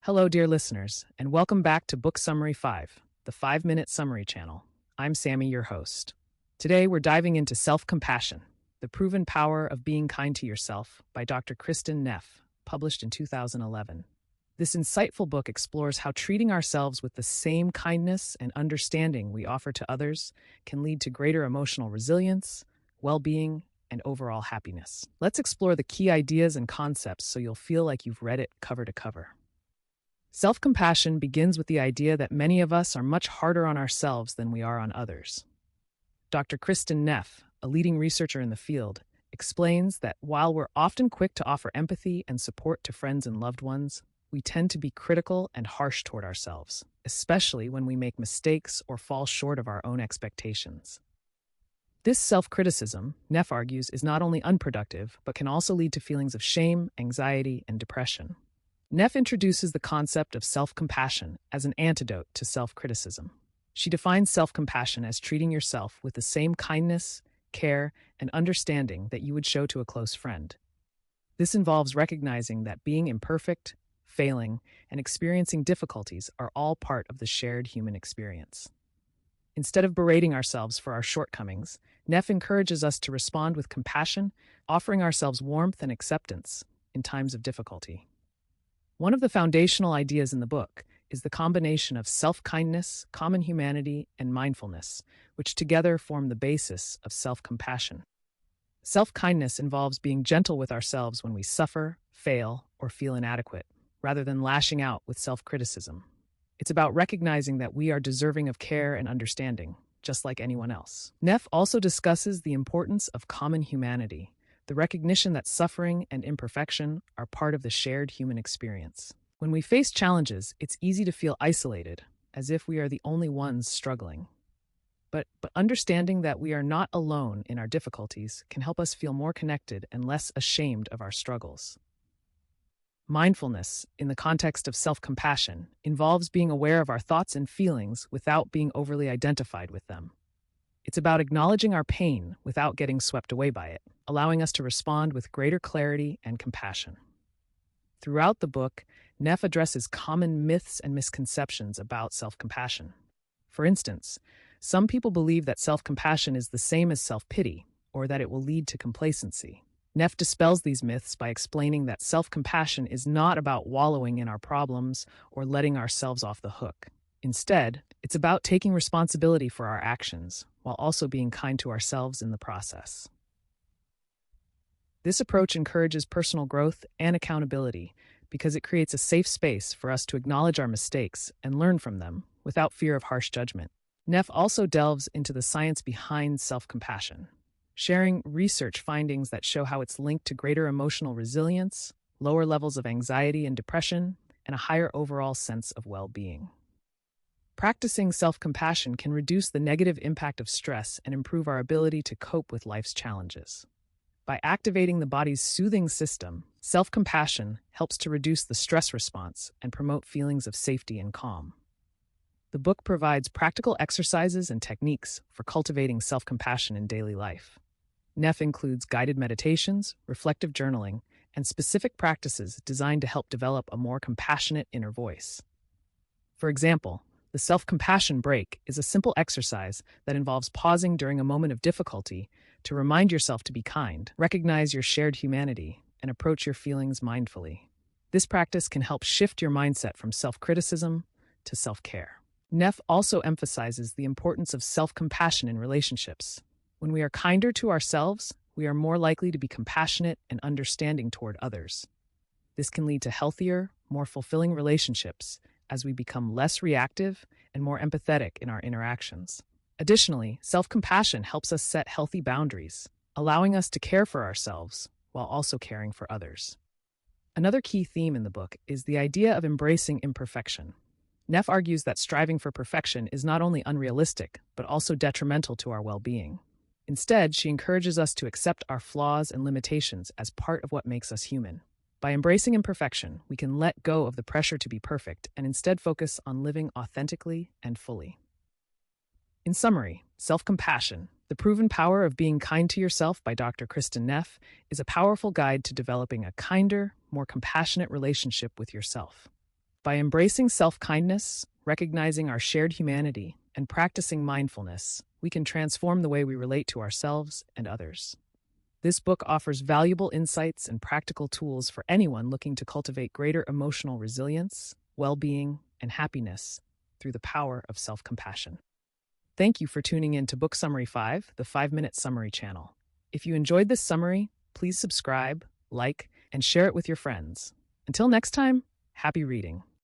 Hello, dear listeners, and welcome back to Book Summary 5, the 5-minute summary channel. I'm Sammy, your host. Today, we're diving into Self-Compassion, the proven power of being kind to yourself by Dr. Kristin Neff, published in 2011. This insightful book explores how treating ourselves with the same kindness and understanding we offer to others can lead to greater emotional resilience, well-being, and overall happiness. Let's explore the key ideas and concepts so you'll feel like you've read it cover to cover. Self-compassion begins with the idea that many of us are much harder on ourselves than we are on others. Dr. Kristin Neff, a leading researcher in the field, explains that while we're often quick to offer empathy and support to friends and loved ones, we tend to be critical and harsh toward ourselves, especially when we make mistakes or fall short of our own expectations. This self-criticism, Neff argues, is not only unproductive, but can also lead to feelings of shame, anxiety, and depression. Neff introduces the concept of self-compassion as an antidote to self-criticism. She defines self-compassion as treating yourself with the same kindness, care, and understanding that you would show to a close friend. This involves recognizing that being imperfect, failing, and experiencing difficulties are all part of the shared human experience. Instead of berating ourselves for our shortcomings, Neff encourages us to respond with compassion, offering ourselves warmth and acceptance in times of difficulty. One of the foundational ideas in the book is the combination of self-kindness, common humanity, and mindfulness, which together form the basis of self-compassion. Self-kindness involves being gentle with ourselves when we suffer, fail, or feel inadequate, rather than lashing out with self-criticism. It's about recognizing that we are deserving of care and understanding, just like anyone else. Neff also discusses the importance of common humanity, the recognition that suffering and imperfection are part of the shared human experience. When we face challenges, it's easy to feel isolated, as if we are the only ones struggling. But understanding that we are not alone in our difficulties can help us feel more connected and less ashamed of our struggles. Mindfulness, in the context of self-compassion, involves being aware of our thoughts and feelings without being overly identified with them. It's about acknowledging our pain without getting swept away by it, allowing us to respond with greater clarity and compassion. Throughout the book, Neff addresses common myths and misconceptions about self-compassion. For instance, some people believe that self-compassion is the same as self-pity, or that it will lead to complacency. Neff dispels these myths by explaining that self-compassion is not about wallowing in our problems or letting ourselves off the hook. Instead, it's about taking responsibility for our actions, while also being kind to ourselves in the process. This approach encourages personal growth and accountability because it creates a safe space for us to acknowledge our mistakes and learn from them without fear of harsh judgment. Neff also delves into the science behind self-compassion, sharing research findings that show how it's linked to greater emotional resilience, lower levels of anxiety and depression, and a higher overall sense of well-being. Practicing self-compassion can reduce the negative impact of stress and improve our ability to cope with life's challenges. By activating the body's soothing system, self-compassion helps to reduce the stress response and promote feelings of safety and calm. The book provides practical exercises and techniques for cultivating self-compassion in daily life. Neff includes guided meditations, reflective journaling, and specific practices designed to help develop a more compassionate inner voice. For example, the self-compassion break is a simple exercise that involves pausing during a moment of difficulty to remind yourself to be kind, recognize your shared humanity, and approach your feelings mindfully. This practice can help shift your mindset from self-criticism to self-care. Neff also emphasizes the importance of self-compassion in relationships. When we are kinder to ourselves, we are more likely to be compassionate and understanding toward others. This can lead to healthier, more fulfilling relationships as we become less reactive and more empathetic in our interactions. Additionally, self-compassion helps us set healthy boundaries, allowing us to care for ourselves while also caring for others. Another key theme in the book is the idea of embracing imperfection. Neff argues that striving for perfection is not only unrealistic, but also detrimental to our well-being. Instead, she encourages us to accept our flaws and limitations as part of what makes us human. By embracing imperfection, we can let go of the pressure to be perfect and instead focus on living authentically and fully. In summary, Self-Compassion, The Proven Power of Being Kind to Yourself by Dr. Kristin Neff, is a powerful guide to developing a kinder, more compassionate relationship with yourself. By embracing self-kindness, recognizing our shared humanity, and practicing mindfulness, we can transform the way we relate to ourselves and others. This book offers valuable insights and practical tools for anyone looking to cultivate greater emotional resilience, well-being, and happiness through the power of self-compassion. Thank you for tuning in to Book Summary 5, the 5-Minute Summary channel. If you enjoyed this summary, please subscribe, like, and share it with your friends. Until next time, happy reading.